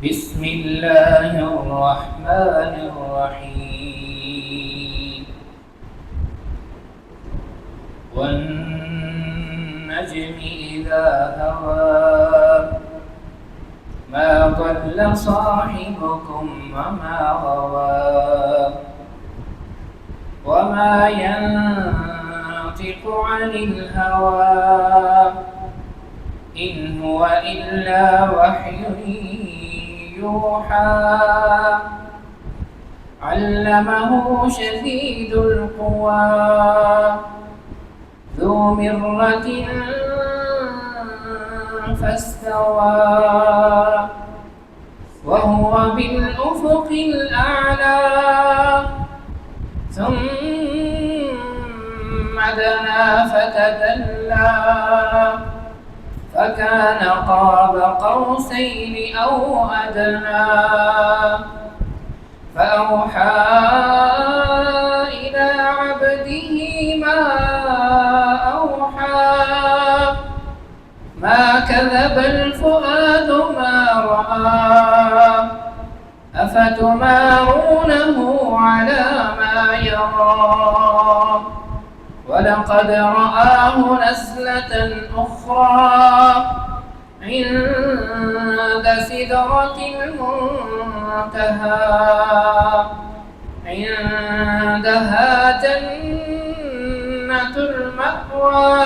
بسم الله الرحمن الرحيم والنجم إذا هوى ما ضل صاحبكم وما غوى وما ينطق عن الهوى إن هو إلا وحي يوحى علمه شديد القوى ذو مرة فاستوى وهو بالأفق الأعلى ثم دنا فتدلى فكان قاب قوسين أو أدنى فأوحى إلى عبده ما أوحى ما كذب الفؤاد ما رأى أفتمارونه على ما يرى ولقد رآه نزلة أخرى عند سدرة المنتهى عندها جنة المأوى